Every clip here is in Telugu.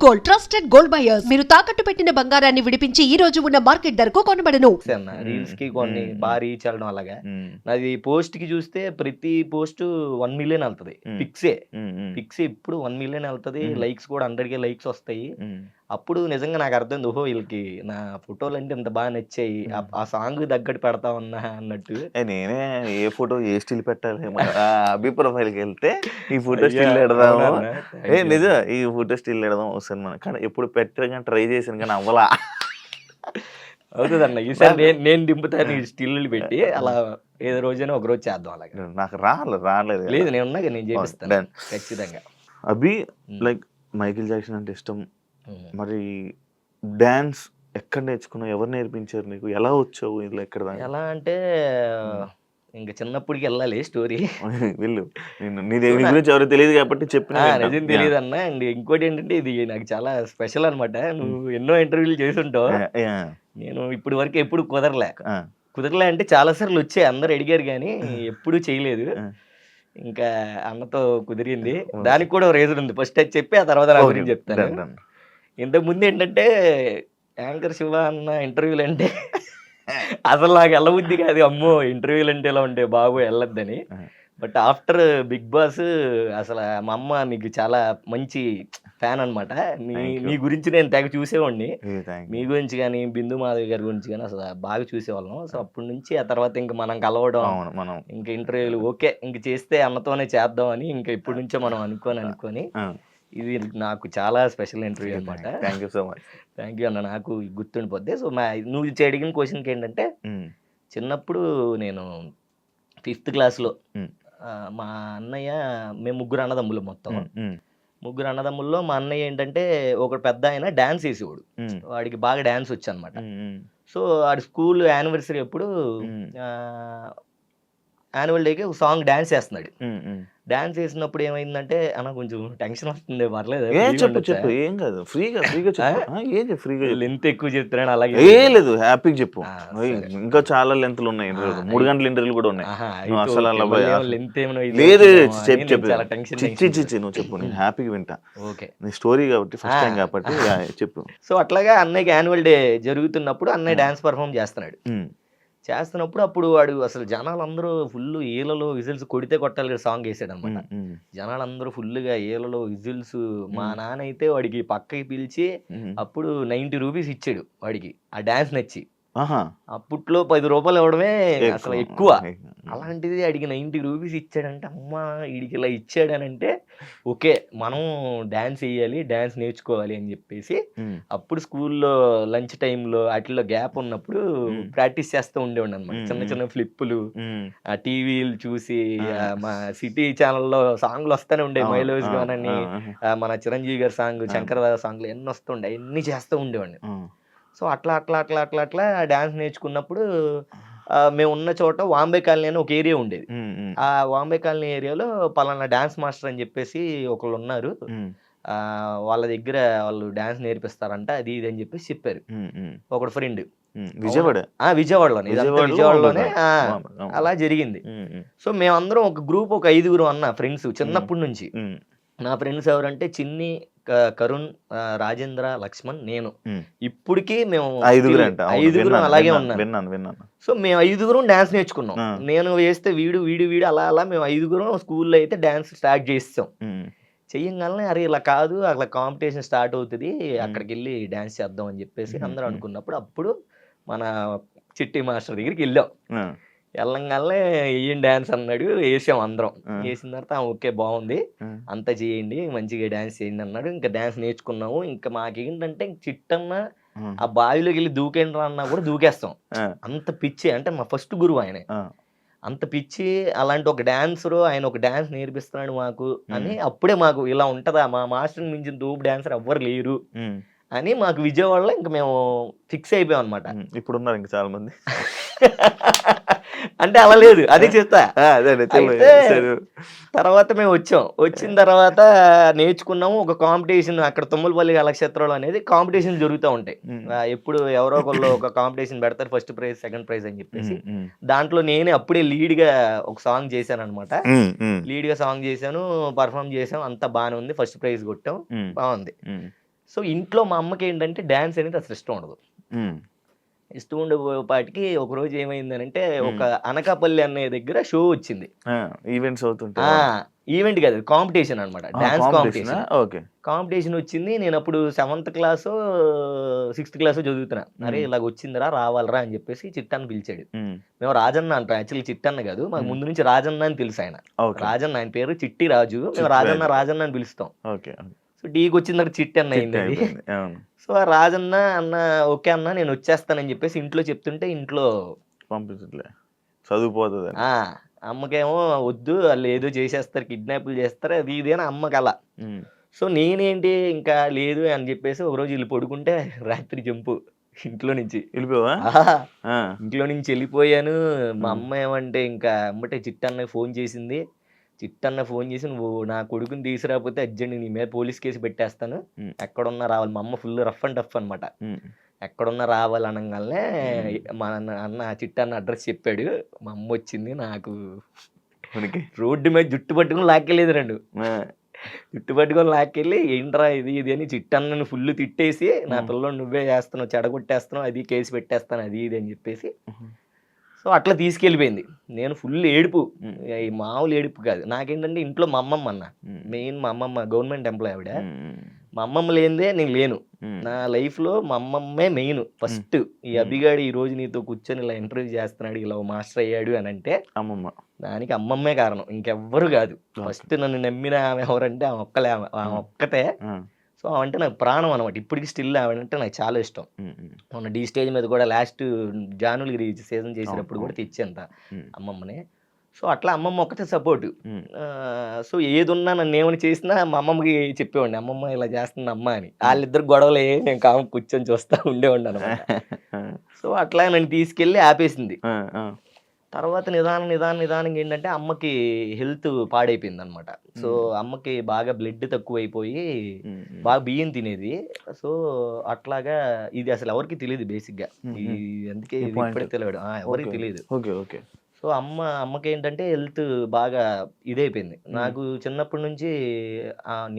Gold trusted gold buyers. మీరు తాకట్టు పెట్టిన బంగారాన్ని విడిపించి ఈ రోజు ఉన్న మార్కెట్ ధరకు కొనబడను. రీల్స్ కి కొన్ని బాగా రీచ్ అవ్వడం అలాగా అది పోస్ట్ కి చూస్తే ప్రతి పోస్ట్ 1 మిలియన్ వెళ్తది. పిక్సే ఇప్పుడు 1 మిలియన్ వెళ్తది. లైక్స్ కూడా 100K లైక్స్ వస్తాయి. అప్పుడు నిజంగా నాకు అర్థమైంది, ఓహో వీళ్ళకి నా ఫోటోలు అంటే ఇంత బాగా నచ్చాయి, ఆ సాంగ్ తగ్గట్టు పెడతా ఉన్నా అన్నట్టు. నేనే ఏ ఫోటో ఏ స్టిల్ పెట్టాలి అభి ప్రొఫైల్కి వెళ్తే ఈ ఫోటో స్టిల్ పెడదాము, నిజం ఈ ఫోటో స్టిల్ పెడదాం వస్తుంది మనం. కానీ ఎప్పుడు పెట్టగా ట్రై చేసాను కానీ అవ్వలా. అవుతుంది అన్న, ఈసారి నేను దింపుతాను స్టిల్ పెట్టి, అలా ఏదో రోజైనా ఒక రోజు చేద్దాం. అలాగే నాకు రాలేదు. లేదు నేను ఉన్నాగా, నేను చేపిస్తాను ఖచ్చితంగా. అభి లైక్ మైకిల్ జాక్సన్ అంటే ఇష్టం, మరి డాన్స్ ఎక్కడ నేర్చుకున్నావు, ఎవరు నేర్పించారు నీకు, ఎలా వచ్చావు ఇలా ఎక్కడ? ఎలా అంటే ఇంకా చిన్నప్పటికి వెళ్ళాలి స్టోరీ. వెళ్ళు, నీ గురించి ఎవరు తెలియదు కాబట్టి చెప్పిన నిజం తెలియదు అన్న. అండ్ ఇంకోటి ఏంటంటే ఇది నాకు చాలా స్పెషల్ అనమాట. నువ్వు ఎన్నో ఇంటర్వ్యూలు చేసి ఉంటావు, నేను ఇప్పటి వరకు ఎప్పుడు కుదరలే అంటే చాలా సార్లు వచ్చాయి, అందరు అడిగారు కానీ ఎప్పుడు చేయలేదు. ఇంకా అన్నతో కుదిరింది, దానికి కూడా రీజన్ ఉంది. ఫస్ట్ అది చెప్పి ఆ తర్వాత నా గురించి చెప్తాను. ఇంతకు ముందు ఏంటంటే యాంకర్ శివ అన్న ఇంటర్వ్యూలు అంటే అసలు నాకు వెళ్ళబుద్ధి కాదు, అమ్మో ఇంటర్వ్యూలు అంటే ఎలా ఉంటాయి బాబు వెళ్ళొద్దని. బట్ ఆఫ్టర్ బిగ్ బాస్ అసలు మా అమ్మ నీకు చాలా మంచి ఫ్యాన్ అనమాట. నీ గురించి నేను తెగ చూసేవాడిని, మీ గురించి కానీ బిందు మాధవి గారి గురించి కానీ అసలు బాగా చూసేవాళ్ళం. సో అప్పటి నుంచి ఆ తర్వాత ఇంకా మనం కలవడం, ఇంకా ఇంటర్వ్యూలు ఓకే ఇంక చేస్తే అన్నతోనే చేద్దాం అని ఇంకా ఇప్పటి నుంచో మనం అనుకొని ఇది నాకు చాలా స్పెషల్ ఇంటర్వ్యూ అనమాట. Thank you so much. Thank you అన్న, నాకు గుర్తుండిపోద్ది. సో నువ్వు అడిగిన క్వశ్చన్కి ఏంటంటే, చిన్నప్పుడు నేను 5th క్లాస్లో మా అన్నయ్య, మేము ముగ్గురు అన్నదమ్ములు, మొత్తం ముగ్గురు అన్నదమ్ముల్లో మా అన్నయ్య ఏంటంటే ఒక పెద్ద ఆయన డాన్స్ వేసేవాడు, వాడికి బాగా డాన్స్ వచ్చు అనమాట. సో వాడి స్కూల్ యానివర్సరీ అప్పుడు యాన్యువల్ డేకి ఒక సాంగ్ డాన్స్ చేస్తున్నాడు. డాన్స్ చేసినప్పుడు ఏమైందంటే, అన్న కొంచెం టెన్షన్ వస్తుంది, పర్లేదు చెప్పు, ఏం కాదు, ఫ్రీగా లెంత్ ఎక్కువ చెప్తున్నాను, అలాగే లేదు హ్యాపీగా చెప్పు. ఇంకా చాలా లెంత్లు ఉన్నాయి, 3 గంటల ఇంటర్వ్యూలు కూడా ఉన్నాయి. లెంత్ లేదు చిచ్చి నువ్వు చెప్పు, నేను హ్యాపీగా వింటా. ఓకే, నీ స్టోరీ కాబట్టి ఫస్ట్ టైం కాబట్టి చెప్పు. సో అట్లాగా అన్నయ్యకి యాన్యువల్ డే జరుగుతున్నప్పుడు అన్నయ్య డాన్స్ పర్ఫామ్ చేస్తున్నప్పుడు అప్పుడు వాడు అసలు జనాలందరూ ఫుల్ ఈలలో విజిల్స్ కొడితే కొట్టాలి సాంగ్ వేసాడు అనమాట. జనాలందరూ ఫుల్గా ఈలలో విజిల్స్. మా నాన్న అయితే వాడికి పక్కకి పిలిచి అప్పుడు 90 రూపీస్ ఇచ్చాడు వాడికి, ఆ డాన్స్ నచ్చి. అప్పట్లో 10 రూపాయలు ఇవ్వడమే అసలు ఎక్కువ. అలాంటిది అడిగి 90 రూపీస్ ఇచ్చాడంటే, అమ్మా వీడికి ఇలా ఇచ్చాడనంటే ఓకే మనం డాన్స్ వేయాలి, డాన్స్ నేర్చుకోవాలి అని చెప్పేసి అప్పుడు స్కూల్లో లంచ్ టైంలో వాటిల్లో గ్యాప్ ఉన్నప్పుడు ప్రాక్టీస్ చేస్తూ ఉండేవాడు అనమాట. చిన్న చిన్న ఫ్లిప్పులు ఆ టీవీలు చూసి, మా సిటీ ఛానల్లో సాంగ్లు వస్తూనే ఉండే, మైలోజ్ గాన్ అని, మన చిరంజీవి గారి సాంగ్, శంకరదాద సాంగ్లు ఎన్ని వస్తుండే, ఎన్ని చేస్తూ ఉండేవాడిని. సో అట్లా డాన్స్ నేర్చుకున్నప్పుడు మేము ఉన్న చోట వాంబే కాలనీ అని ఒక ఏరియా ఉండేది. ఆ వాంబే కాలనీ ఏరియాలో పలానా డాన్స్ మాస్టర్ అని చెప్పేసి ఒకళ్ళు ఉన్నారు, వాళ్ళ దగ్గర వాళ్ళు డాన్స్ నేర్పిస్తారంట, అది ఇది అని చెప్పేసి చెప్పారు ఒకడు ఫ్రెండ్. విజయవాడలోనే అలా జరిగింది. సో మేమందరం ఒక గ్రూప్, ఒక 5గురు అన్న ఫ్రెండ్స్ చిన్నప్పటి నుంచి. నా ఫ్రెండ్స్ ఎవరంటే చిన్ని, కరుణ్, రాజేంద్ర, లక్ష్మణ్, నేను. ఇప్పటికీ మేము 5గురు అలాగే ఉన్నాం. సో మేము 5గురు డాన్స్ నేర్చుకున్నాం. నేను వేస్తే వీడు అలా మేము 5గురు స్కూల్లో అయితే డాన్స్ స్టార్ట్ చేస్తాం. చెయ్యంగానే అరే ఇలా కాదు, అట్లా కాంపిటీషన్ స్టార్ట్ అవుతుంది, అక్కడికి వెళ్ళి డాన్స్ చేద్దాం అని చెప్పేసి అందరూ అనుకున్నప్పుడు అప్పుడు మన చిట్టి మాస్టర్ దగ్గరికి వెళ్ళంగానే వేయండి డాన్స్ అన్నాడు. వేసాం అందరం. వేసిన తర్వాత ఓకే బాగుంది, అంతా చేయండి, మంచిగా డాన్స్ చేయండి అన్నాడు. ఇంకా డాన్స్ నేర్చుకున్నాము. ఇంకా మాకేంటంటే చిట్టన్న ఆ బావిలోకి వెళ్ళి దూకేండ్రా అన్నా కూడా దూకేస్తాం, అంత పిచ్చి. అంటే మా ఫస్ట్ గురువు ఆయనే, అంత పిచ్చి. అలాంటి ఒక డాన్సరు ఆయన ఒక డాన్స్ నేర్పిస్తున్నాడు మాకు అని అప్పుడే మాకు ఇలా ఉంటుందా, మా మాస్టర్ మించిన దూపు డాన్సర్ ఎవ్వరు లేరు అని మాకు విజయవాడలో ఇంకా మేము ఫిక్స్ అయిపోయాం అనమాట. ఇప్పుడు ఉన్నారు ఇంకా చాలా మంది. అంటే అలా లేదు, అదే చెప్తా. తర్వాత మేము వచ్చిన తర్వాత నేర్చుకున్నాము. ఒక కాంపిటీషన్ అక్కడ తుమ్మలపల్లి కళాక్షేత్రంలో అనేది కాంపిటీషన్ జరుగుతూ ఉంటాయి. ఎప్పుడు ఎవరో ఒకళ్ళు ఒక కాంపిటీషన్ పెడతారు, ఫస్ట్ ప్రైజ్, సెకండ్ ప్రైజ్ అని చెప్పేసి. దాంట్లో నేనే అప్పుడే లీడ్ గా ఒక సాంగ్ చేశాను అనమాట. లీడ్ గా సాంగ్ చేశాను, పర్ఫామ్ చేసాం, అంతా బాగానే ఉంది, ఫస్ట్ ప్రైజ్ కొట్టాం, బాగుంది. సో ఇంట్లో మా అమ్మకి ఏంటంటే డ్యాన్స్ అనేది అసలు ఇష్టం ఉండదు. ఇష్టం ఉండేపాటికి ఒకరోజు ఏమైందనంటే ఒక అనకాపల్లి అన్నయ్య దగ్గర షో వచ్చింది. ఈవెంట్స్ అవుతుంటాయి. ఈవెంట్ కాదు, కాంపిటీషన్ అనమాట, డాన్స్ కాంపిటీషన్. ఓకే. కాంపిటీషన్ వచ్చింది. నేను అప్పుడు 7th క్లాసో 6th క్లాసో చదువుతున్నా. అరే ఇలాగ వచ్చిందిరా రావాలరా అని చెప్పేసి చిట్టన్న పిలిచాడు. మేము రాజన్న అంటాం, యాక్చువల్లీ చిట్టన్న కాదు, మాకు ముందు నుంచి రాజన్న అని తెలుసు ఆయన. రాజన్న, ఆయన పేరు చిట్టి రాజు, మేము రాజన్న రాజన్న అని పిలుస్తాం. ఓకే. సో డీకి వచ్చిన తర్వాత చిట్టి అన్న అయింది అది. సో ఆ రాజన్న అన్న ఓకే అన్న నేను వచ్చేస్తానని చెప్పేసి ఇంట్లో చెప్తుంటే ఇంట్లో పంపించట్లే, చదువుపోతుంది. అమ్మకేమో వద్దు, వాళ్ళు ఏదో చేసేస్తారు, కిడ్నాప్లు చేస్తారు, అది ఇది అని అమ్మకి అలా. సో నేనేంటి ఇంకా లేదు అని చెప్పేసి ఒకరోజు వెళ్ళి పడుకుంటే రాత్రి జంపు ఇంట్లో నుంచి వెళ్ళిపోవా? ఇంట్లో నుంచి వెళ్ళిపోయాను. మా అమ్మ ఏమంటే ఇంకా అమ్మటే చిట్టన్నకి ఫోన్ చేసింది. చిట్టన్న ఫోన్ చేసి నువ్వు నా కొడుకుని తీసుకురాకపోతే అర్జెంట్ నీ మీద పోలీస్ కేసు పెట్టేస్తాను, ఎక్కడున్నా రావాలి. మా అమ్మ ఫుల్ రఫ్ అండ్ టఫ్ అనమాట. ఎక్కడున్నా రావాలి అనగానే మా అన్న చిట్టన్న అడ్రస్ చెప్పాడు. మా అమ్మ వచ్చింది, నాకు రోడ్డు మీద జుట్టు పట్టుకుని లాక్కెళ్ళేది రండు. జుట్టు పట్టుకొని లాక్కెళ్ళి ఏంట్రా ఇది ఇది అని చిట్టన్నను ఫుల్ తిట్టేసి, నా పిల్లలు నువ్వే చేస్తున్నావు, చెడగొట్టేస్తున్నావు, అది కేసు పెట్టేస్తాను అది ఇది అని చెప్పేసి సో అట్లా తీసుకెళ్ళిపోయింది. నేను ఫుల్ ఏడుపు, ఈ మామూలు ఏడుపు కాదు. నాకేంటంటే ఇంట్లో మా అమ్మమ్మ అన్న, మెయిన్ మా అమ్మమ్మ గవర్నమెంట్ ఎంప్లాయ్ ఆవిడ. మా అమ్మమ్మ లేనిదే నేను లేను. నా లైఫ్లో మా అమ్మమ్మే మెయిన్ ఫస్ట్. ఈ అభిగాడు ఈ రోజు నీతో కూర్చొని ఇలా ఇంటర్వ్యూ చేస్తున్నాడు, ఇలా మాస్టర్ అయ్యాడు అని అంటే అమ్మమ్మ, దానికి అమ్మమ్మే కారణం, ఇంకెవ్వరు కాదు. ఫస్ట్ నన్ను నమ్మిన ఆమె ఎవరంటే ఆమె ఒక్కలే, ఆమె ఒక్కతే. సో అంటే నాకు ప్రాణం అనమాట. ఇప్పటికి స్టిల్ ఆవిడంటే నాకు చాలా ఇష్టం. మొన్న డీ స్టేజ్ మీద కూడా లాస్ట్ జానులగిరి సీజన్ చేసినప్పుడు కూడా తెచ్చేంత అమ్మమ్మని. సో అట్లా అమ్మమ్మ ఒక్కటే సపోర్టు. సో ఏది ఉన్నా నన్ను ఏమైనా చేసినా మా అమ్మమ్మకి చెప్పేవాడిని, అమ్మమ్మ ఇలా చేస్తుంది అమ్మ అని. వాళ్ళిద్దరు గొడవలు నేను కామ కూర్చొని చూస్తూ ఉండేవాడిని అనమాట. సో అట్లా నన్ను తీసుకెళ్ళి ఆపేసింది. తర్వాత నిదానంగా ఏంటంటే అమ్మకి హెల్త్ పాడైపోయింది అనమాట. సో అమ్మకి బాగా బ్లడ్ తక్కువైపోయి బాగా బియ్యం తినేది. సో అట్లాగా ఇది అసలు ఎవరికి తెలియదు బేసిక్గా, అందుకే ఇప్పుడే తెలియదు, ఎవరికి తెలియదు. సో అమ్మకి ఏంటంటే హెల్త్ బాగా ఇదైపోయింది. నాకు చిన్నప్పటి నుంచి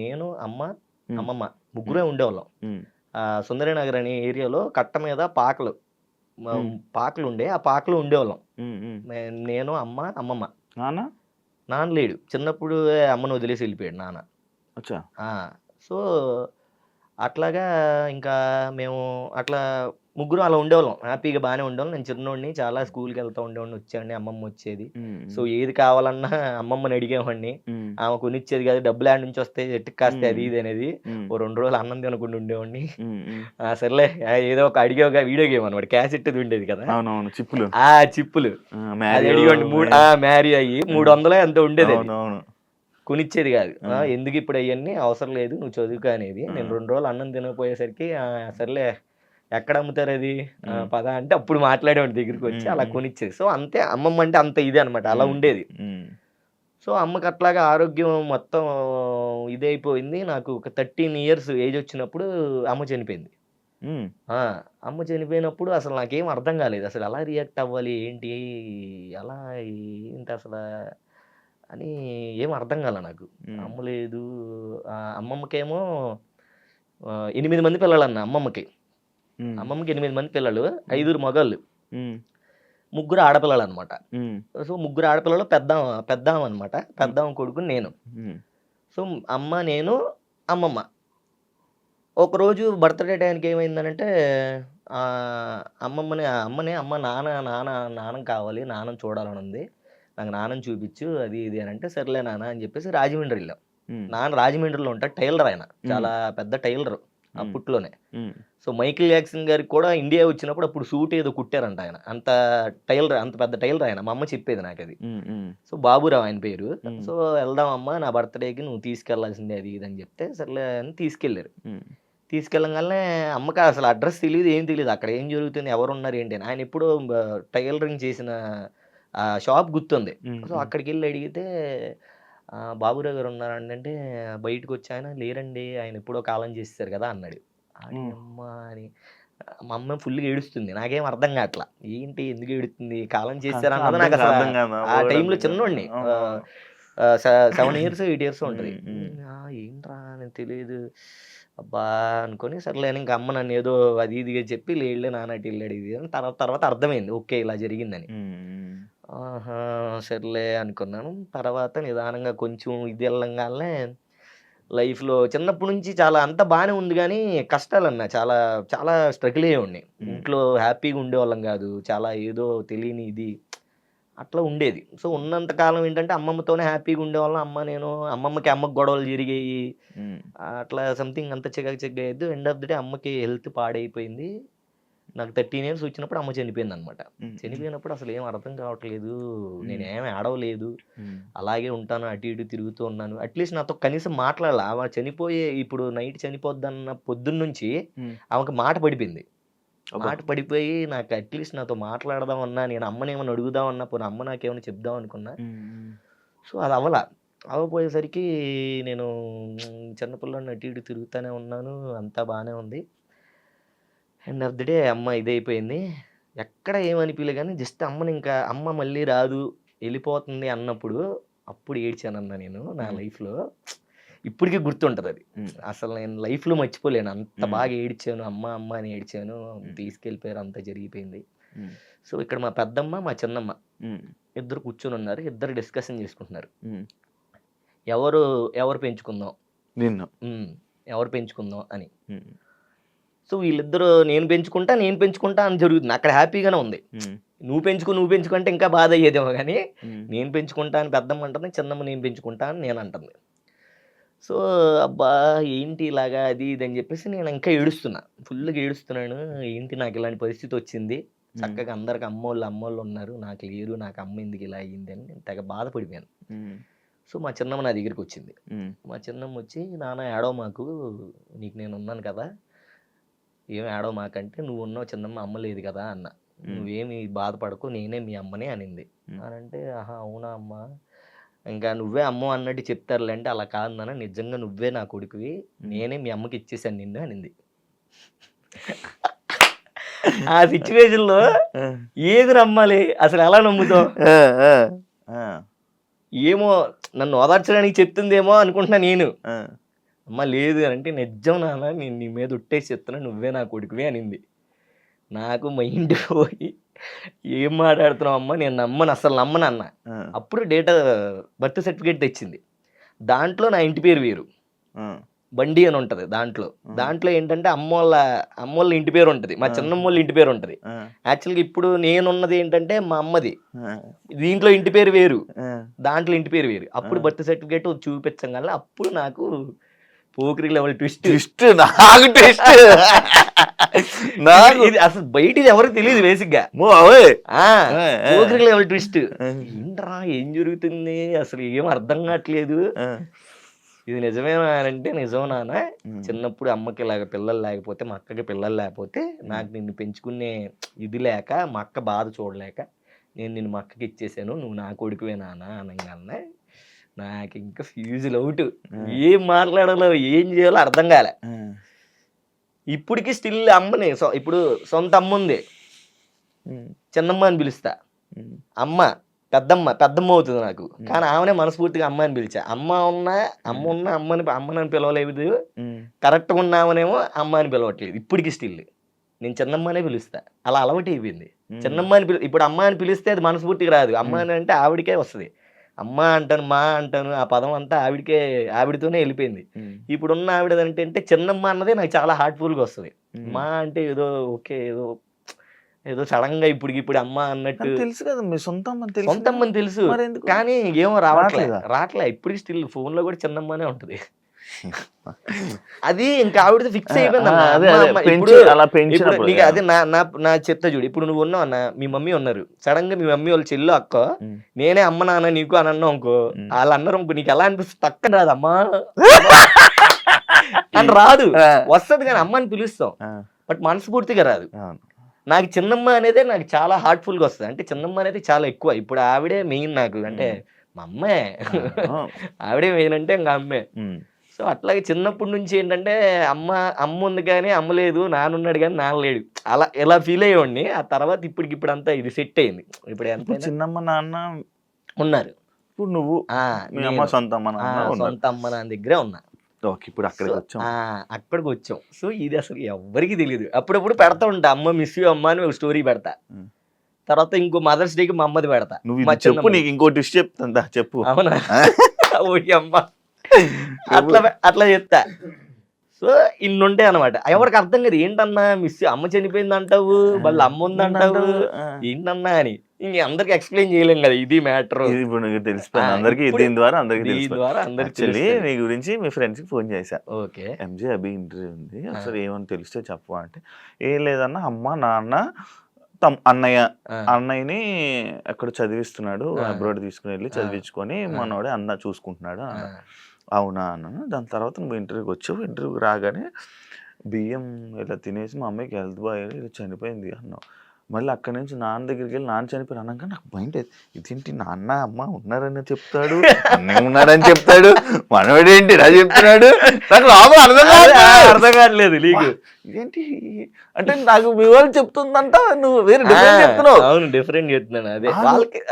నేను అమ్మమ్మ ముగ్గురే ఉండేవాళ్ళం. సుందరనగర్ అనే ఏరియాలో కట్ట మీద పాకలు ఉండే, ఆ పాకలు ఉండేవాళ్ళం. నేను అమ్మమ్మ. నాన్న లేడు, చిన్నప్పుడు అమ్మను వదిలేసి వెళ్ళిపోయాడు నాన్న. సో అట్లాగా ఇంకా మేము అట్లా ముగ్గురు అలా ఉండేవాళ్ళం, హ్యాపీగా బాగానే ఉండేవాళ్ళం. నేను చిన్నోడిని, చాలా స్కూల్కి వెళ్తూ ఉండేవాడిని, వచ్చేవాడిని, అమ్మమ్మ వచ్చేది. సో ఏది కావాలన్నా అమ్మమ్మని అడిగేవాడిని, ఆమె కొనిచ్చేది కాదు. డబ్బులు ఆడ నుంచి వస్తే ఎట్టుకు కాస్తే అది ఇది అనేది. ఓ 2 రోజులు అన్నం తినకుండా ఉండేవాడిని. సర్లే ఏదో ఒక అడిగే వీడియో గేమ్ అనమాట, క్యాసెట్ ఉండేది కదా, చిప్పులు అది అడిగేవాడిని. మ్యారీ అయ్యి 300 ఎంతో ఉండేది, కొనిచ్చేది కాదు. ఎందుకు ఇప్పుడు అవన్నీ అవసరం లేదు, నువ్వు చదువుకో అనేది. నేను 2 రోజులు అన్నం తినకపోయేసరికి సర్లే ఎక్కడ అమ్ముతారు అది పద అంటే అప్పుడు మాట్లాడేవాడి దగ్గరికి వచ్చి అలా కొనిచ్చేది. సో అంతే, అమ్మమ్మ అంటే అంత ఇదే అనమాట, అలా ఉండేది. సో అమ్మకి అట్లాగా ఆరోగ్యం మొత్తం ఇదైపోయింది. నాకు ఒక 13 years ఏజ్ వచ్చినప్పుడు అమ్మ చనిపోయింది. అమ్మ చనిపోయినప్పుడు అసలు నాకేం అర్థం కాలేదు, అసలు ఎలా రియాక్ట్ అవ్వాలి ఏంటి, ఎలా ఏంటి అసలు అని ఏం అర్థం కాలే నాకు. అమ్మ లేదు. అమ్మమ్మకేమో 8 మంది పిల్లలన్న అమ్మమ్మకి 8 మంది పిల్లలు, 5 మగళ్ళు, 3 ఆడపిల్లలు అనమాట. సో 3 ఆడపిల్లలు పెద్దాం అనమాట, పెద్దాం కొడుకు నేను. సో అమ్మ, నేను, అమ్మమ్మ. ఒకరోజు బర్త్డే టైంకి ఏమైందనంటే అమ్మ నాన్న కావాలి, నాన్న చూడాలని ఉంది, నాకు నాన్నని చూపించు అది ఇది అని అంటే సర్లే నాన్న అని చెప్పేసి రాజమండ్రి వెళ్ళాం. నాన్న రాజమండ్రిలో ఉంటాడు, టైలర్ ఆయన, చాలా పెద్ద టైలర్ అప్పట్లోనే. సో మైకిల్ జాక్సన్ గారికి కూడా ఇండియా వచ్చినప్పుడు అప్పుడు సూట్ ఏదో కుట్టారంట ఆయన, అంత పెద్ద టైలర్ ఆయన. మా అమ్మ చెప్పేది నాకు అది. సో బాబురావు ఆయన పేరు. సో వెళ్దాం అమ్మ, నా బర్త్డేకి నువ్వు తీసుకెళ్లాల్సిందే అది ఇది అని చెప్తే సర్లే అని తీసుకెళ్లారు. తీసుకెళ్ళగానే అమ్మకి అసలు అడ్రస్ తెలియదు, ఏం తెలియదు, అక్కడ ఏం జరుగుతుంది, ఎవరు ఉన్నారు ఏంటి అని. ఆయన ఎప్పుడో టైలరింగ్ చేసిన షాప్ గుర్తుంది. సో అక్కడికి వెళ్ళి అడిగితే బాబురావు గారు ఉన్నారండి అంటే బయటకు వచ్చి ఆయన లేరండి, ఆయన ఎప్పుడో కాలం చేస్తారు కదా అన్నాడు. అమ్మ అని మా అమ్మ ఫుల్గా ఏడుస్తుంది. నాకేం అర్థం కావట్లా, ఏంటి ఎందుకు ఏడుతుంది, కాలం చేస్తారన్నది నాకు అసలు ఆ టైంలో చిన్నోడిని, 7 years 8 years ఉంటుంది. ఏంట్రా అని తెలియదు అబ్బా అనుకొని సర్లే అని ఇంకా అమ్మ నన్ను ఏదో అది ఇదిగా చెప్పి లేడులే నాన్న అటు వెళ్ళాడు ఇది అని తర్వాత అర్థమైంది ఓకే ఇలా జరిగిందని. ఆహా! సర్లే అనుకున్నాను. తర్వాత నిదానంగా కొంచెం ఇది ఎళ్ళంగాల్నే లైఫ్‌లో చిన్నప్పటి నుంచి చాలా అంతా బానే ఉంది గానీ, కష్టాలన్నా చాలా చాలా స్ట్రగుల్ అయ్యేవాడిని. ఇంట్లో హ్యాపీగా ఉండేవాళ్ళం గాదు. చాలా ఏదో తెలియని ఇది అట్లా ఉండేది. సో, ఉన్నంత కాలం ఏంటంటే అమ్మమ్మతోనే హ్యాపీగా ఉండేవాళ్ళం. అమ్మమ్మకి అమ్మకి గొడవలు జరిగాయి. అట్లా సంథింగ్ అంతా చికాకు అయ్యేది. ఎండ్ ఆఫ్ ది డే అమ్మకి హెల్త్ పాడైపోయింది. నాకు 13 ఇయర్స్ వచ్చినప్పుడు అమ్మ చనిపోయిందనమాట. చనిపోయినప్పుడు అసలేం అర్థం కావట్లేదు. నేనేమి ఏడవలేదు. అలాగే ఉంటాను. అటు ఇటు తిరుగుతూ ఉన్నాను. అట్‌లీస్ట్ నాతో కనీసం మాట్లాడలా. ఆమె ఇప్పుడు నైట్ చనిపోద్దన్న పొద్దున్నుంచి ఆమెకి మాట పడిపోయింది. మాట పడిపోయి నాకు అట్‌లీస్ట్ నాతో మాట్లాడదామన్నా, నేను అమ్మనేమన్నా అడుగుదామన్నా, పోనీ అమ్మ నాకేమన్నా చెప్దాం అనుకున్నా. సో, అది అవ్వలా. అవ్వపోయేసరికి నేను చిన్నపిల్లోడిని అటు ఇటు తిరుగుతానే ఉన్నాను. అంతా బానే ఉంది. ఎండ్ ఆఫ్ ది డే అమ్మ ఇదైపోయింది. ఎక్కడ ఏమనిపియలే గానీ జస్ట్ అమ్మ మళ్ళీ రాదు, ఎళ్ళిపోతుంది అన్నప్పుడు అప్పుడు ఏడ్చానన్నా నేను నా లైఫ్‌లో. ఇప్పటికి గుర్తుంటదది. అసలు నేను లైఫ్‌లో మర్చిపోలేను. అంత బాగా ఏడ్చాను. అమ్మ అమ్మ అని ఏడ్చాను. తీసుకెళ్ళిపోయారు. అంతా జరిగిపోయింది. సో, ఇక్కడ మా పెద్దమ్మ, మా చిన్నమ్మ ఇద్దరు కూర్చొనున్నారు. ఇద్దరు డిస్కషన్ చేసుకుంటున్నారు. ఎవరు పెంచుకుందాం? నిన్ను. ఎవరు పెంచుకుందాం అని. సో, వీళ్ళిద్దరూ నేను పెంచుకుంటా అని జరుగుతుంది. అక్కడ హ్యాపీగానే ఉంది. నువ్వు పెంచుకో అంటే ఇంకా బాధ అయ్యేదేమో గానీ, నేను పెంచుకుంటా అని పెద్దమ్మ అంటుంది. చిన్నమ్మ నేను పెంచుకుంటా అని నేనంటుంది. సో, అబ్బా! ఏంటి ఇలాగా అది ఇది అని చెప్పేసి నేను ఇంకా ఏడుస్తున్నా. ఫుల్‌గా ఏడుస్తున్నాను. ఏంటి నాకు ఇలాంటి పరిస్థితి వచ్చింది. చక్కగా అందరికి అమ్మోళ్ళు ఉన్నారు. నాకు లేరు. నాకు అమ్మ ఎందుకు ఇలా అయ్యింది అని నేను తెగ బాధపడిపోయాను. సో, మా చిన్నమ్మ నా దగ్గరికి వచ్చింది. మా చిన్నమ్మ వచ్చి, నాన్న ఏడవమాకు, నీకు నేనున్నాను కదా, ఏం ఏడవమాకంటే, నువ్వున్నావు చిన్నమ్మ, అమ్మ లేదు కదా అన్న. నువ్వేమి బాధపడకు, నేనే మీ అమ్మని అనింది. అనంటే, ఆహా అవునా అమ్మ, ఇంకా నువ్వే అమ్మ అన్నట్టు చెప్తారులే అంటే, అలా కాదు నాన్న, నిజంగా నువ్వే నా కొడుకువి, నేనే మీ అమ్మకి ఇచ్చేసాను నిన్ను అనింది. ఆ సిచ్యువేషన్‌లో ఏది నమ్మాలి, అసలు ఎలా నమ్ముతావు? ఏమో నన్ను ఓదార్చడానికి చెప్తుందేమో అనుకుంటున్నా నేను. అమ్మ లేదు అంటే, నిజం నాన్న, నేను నీ మీద ఒట్టేసి చెప్తున్నా, నువ్వే నా కొడుకువి అనింది. నాకు మైండ్ పోయి, ఏం మాట్లాడుతున్నావు అమ్మ, నేను అసలు నమ్మను అన్న. అప్పుడు బర్త్ సర్టిఫికేట్ తెచ్చింది. దాంట్లో నా ఇంటి పేరు వేరు, బండి అని ఉంటది. దాంట్లో ఏంటంటే అమ్మోళ్ళ ఇంటి పేరు ఉంటది, మా చిన్నమ్మోళ్ళ ఇంటి పేరు ఉంటది. యాక్చువల్గా ఇప్పుడు నేనున్నది ఏంటంటే మా అమ్మది, దీంట్లో ఇంటి పేరు వేరు, దాంట్లో ఇంటి పేరు వేరు. అప్పుడు బర్త్ సర్టిఫికేట్ చూపించగల అప్పుడు నాకు పోకిరి లెవెల్ ట్విస్ట్ నాకు ఇది అసలు బయట ఎవరికి తెలియదు బేసిక్ గా. పోకిరి లెవెల్ ట్విస్ట్ ఏంట్రా, ఏం జరుగుతుంది అసలు ఏం అర్థం కావట్లేదు. ఇది నిజమేనా అంటే, నిజం నాన్న, చిన్నప్పుడు అమ్మకి ఇలాగ పిల్లలు లేకపోతే, మా అక్కకి పిల్లలు లేకపోతే, నాకు నిన్ను పెంచుకునే ఇది లేక, మా అక్క బాధ చూడలేక నేను నిన్ను మా అక్కకి ఇచ్చేసాను, నువ్వు నా కొడుకువే నాన్న అనగానే నాకు ఇంకా ఫ్యూజులు అవుట్. ఏం మాట్లాడాలో ఏం చేయాలో అర్థం కాలే. ఇప్పటికి స్టిల్ అమ్మని, ఇప్పుడు సొంత అమ్మ ఉంది, చిన్నమ్మ అని పిలుస్తా. పెద్దమ్మ అవుతుంది నాకు, కానీ ఆమెనే మనస్ఫూర్తిగా అమ్మ అని పిలిచా. అమ్మని పిలవలేదు, కరెక్ట్గా ఉన్నామనేమో అమ్మ అని పిలవట్లేదు. ఇప్పటికి స్టిల్ నేను చిన్నమ్మనే పిలుస్తా. అలా అలవాటు అయిపోయింది. చిన్నమ్మ అని ఇప్పుడు అమ్మ అని పిలిస్తే అది మనస్ఫూర్తిగా రాదు. అమ్మ అని అంటే ఆవిడకే వస్తుంది. అమ్మ అంటాను, మా అంటాను, ఆ పదం అంతా ఆవిడతోనే వెళ్ళిపోయింది. ఇప్పుడున్న ఆవిడ అంటే చిన్నమ్మ అన్నదే నాకు చాలా హార్ట్ఫుల్గా వస్తుంది. మా అంటే ఏదో ఓకే, ఏదో సడన్ గా ఇప్పుడు అమ్మ అన్నట్టు తెలుసు కదా, మీ సొంతమ్మని తెలుసు, కానీ ఏమో రావట్లే. ఇప్పటికి స్టిల్ ఫోన్ లో కూడా చిన్నమ్మనే ఉంటది. అది ఇంకా ఆవిడతో ఫిక్స్ అయిపోయింది. అదే నా చెప్తా చూడు, ఇప్పుడు నువ్వు ఉన్నావు అన్న, మీ మమ్మీ ఉన్నారు, సడన్ గా మీ మమ్మీ వాళ్ళు చెల్లు అక్క, నేనే అమ్మ నాన్న నీకు అని అన్నావు అనుకో, వాళ్ళు అన్నారు అనుకో, నీకు ఎలా అనిపిస్తుంది? పక్కన రాదు అమ్మా అని రాదు, వస్తుంది కానీ అమ్మ అని పిలుస్తాం, బట్ మనస్ఫూర్తిగా రాదు. నాకు చిన్నమ్మ అనేది నాకు చాలా హార్ట్ఫుల్గా వస్తుంది. అంటే చిన్నమ్మ అనేది చాలా ఎక్కువ. ఇప్పుడు ఆవిడే మెయిన్ నాకు, అంటే మా అమ్మే ఆవిడే మెయిన్ అంటే ఇంకా అమ్మే. సో అట్లాగే చిన్నప్పటి నుంచి ఏంటంటే అమ్మ ఉంది కానీ అమ్మ లేదు, నాన్నున్నాడు కానీ నాన్న లేడు, అలా ఎలా ఫీల్ అయ్యేవాడిని. ఆ తర్వాత ఇప్పుడు అంతా ఇది సెట్ అయింది. ఇప్పుడు ఎంత చిన్నమ్మ నాన్న ఉన్నారు, ఇప్పుడు నువ్వు సొంత అమ్మ నాన్న దగ్గరే ఉన్నా. ఓకే, ఇప్పుడు అక్కడికి వచ్చాం. అక్కడికి వచ్చాం. సో ఇది అసలు ఎవ్వరికి తెలియదు. అప్పుడప్పుడు పెడతా ఉంటా, అమ్మ మిస్ యూ అమ్మ అని ఒక స్టోరీ పెడతా. తర్వాత ఇంకో మదర్స్ డేకి మా అమ్మది పెడతా. నువ్వు మా ఇది చెప్పు, చిన్నమ్మది. నీకు ఇంకో డిష్ చెప్తుందా, చెప్పు. అవునా? ఓకే అమ్మ, అట్లా చెప్తా. సో ఇన్ని ఉంటాయి అనమాట. ఎవరికి అర్థం కాదు, ఏంటన్నా మిస్ అమ్మ చనిపోయింది అంటావు, మళ్ళీ అమ్మ ఉంది అంటావు, ఏంటన్నా అని. ఇంక అందరికి ఎక్స్ప్లెయిన్ చేయలేం కదా, ఇది మ్యాటర్. ఇది ఇప్పుడు నీకు తెలిసిపోయింది అందరికి, దీని ద్వారా అందరికి తెలిసిపోయింది. అందరికి యాక్చువల్లీ నీ గురించి మీ ఫ్రెండ్స్ కి ఫోన్ చేశా. ఓకే ఎంజే అభి ఇంటర్వ్యూ ఉంది, అసలు ఏమని తెలిస్తే చెప్పు అంటే, ఏం లేదన్నా అమ్మ నాన్న అన్నయ్యని ఎక్కడ చదివిస్తున్నాడు, అబ్రాడ్ తీసుకుని వెళ్ళి చదివించుకొని మనోడే అన్న చూసుకుంటున్నాడు అన్నాడు. అవునా అన్నాను. దాని తర్వాత నువ్వు ఇంటర్వ్యూకి వచ్చావు, ఇంటర్వ్యూకి రాగానే బియ్యం ఇలా తినేసి మా అమ్మాయికి హెల్త్ బాగా ఇలా చనిపోయింది అన్నావు. మళ్ళీ అక్కడి నుంచి నాన్న దగ్గరికి వెళ్ళి నాన్న చనిపోయారు అన్నాక నాకు భయం లేదు, ఇదేంటి నాన్న అమ్మ ఉన్నారని చెప్తాడు, అన్నయ్య ఉన్నాడని చెప్తాడు, మనవాడేంటి ఇలా చెప్తున్నాడు, నాకు లోపల అర్థం కావట్లేదు నీకు. ఇదేంటి అంటే నాకు మీ వాళ్ళు చెప్తుందంట, నువ్వు వేరే డిఫరెంట్ చెప్తున్నావు. అవును, డిఫరెంట్ చెప్తున్నాను. అదే వాళ్ళకి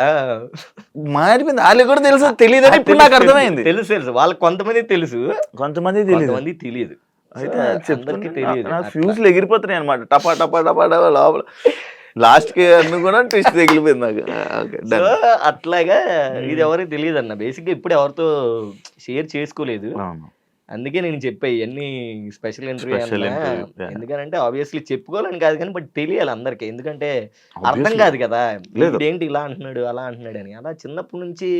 మారిపోయింది, వాళ్ళకి కూడా తెలుసు తెలియదు, ఇప్పుడు నాకు అర్థమైంది. తెలుసు వాళ్ళకి, కొంతమంది తెలుసు, కొంతమంది తెలియదు. అయితే అందరికి తెలియదు. ఫ్యూజ్లు ఎగిరిపోతున్నాయి అనమాట, టపా టపా టపా టపా లోపల. లాస్ట్ కి అన్ని కూడా ట్విస్ట్ తగిలిపోయింది నాకు. అట్లాగా ఇది ఎవరికి తెలియదు అన్న. బేసిక్ గా ఇప్పుడు ఎవరితో షేర్ చేసుకోలేదు, అందుకే నేను చెప్పా ఇవన్నీ స్పెషల్ ఇంటర్వ్యూ. ఎందుకంటే ఆబ్వియస్లీ చెప్పుకోవాలని కాదు కానీ, బట్ తెలియాలి అందరికి. ఎందుకంటే అర్థం కాదు కదా, ఏంటి ఇలా అంటున్నాడు అలా అంటున్నాడు అని. అలా చిన్నప్పటి నుంచి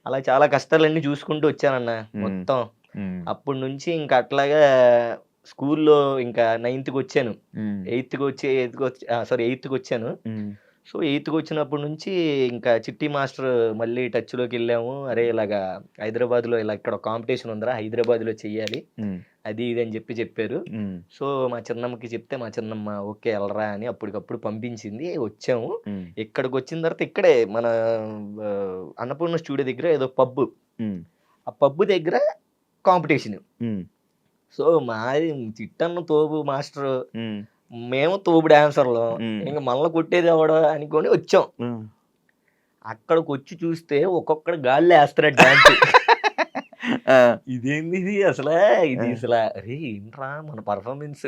అలా చాలా కష్టాలన్నీ చూసుకుంటూ వచ్చానన్న మొత్తం. అప్పటి నుంచి ఇంకా అట్లాగా స్కూల్లో ఇంకా 9th వచ్చాను, 8th వచ్చాను. సో 8th వచ్చినప్పటి నుంచి ఇంకా చిట్టి మాస్టర్ మళ్ళీ టచ్లోకి వెళ్ళాము. అరే ఇలాగా హైదరాబాద్లో ఇలా ఇక్కడ కాంపిటీషన్ ఉందిరా, హైదరాబాద్లో చెయ్యాలి అది ఇది అని చెప్పారు. సో మా చిన్నమ్మకి చెప్తే మా చిన్నమ్మ ఓకే వెళ్ళరా అని అప్పటికప్పుడు పంపించింది. వచ్చాము. ఇక్కడికి వచ్చిన తర్వాత ఇక్కడే మన అన్నపూర్ణ స్టూడియో దగ్గర ఏదో పబ్బు, ఆ పబ్బు దగ్గర కాంపిటీషన్. సో మాది చిట్టన్న తోపు మాస్టర్, మేము తోపు డాన్సర్లు, ఇంకా మళ్ళీ కొట్టేది ఎవడో అనుకొని వచ్చాం. అక్కడికి వచ్చి చూస్తే ఒక్కొక్కడు గాల్లో వేస్తున్నాడు డాన్స్. ఇదేంది ఇది అసలు, అరే ఏంట్రా మన పర్ఫార్మెన్స్,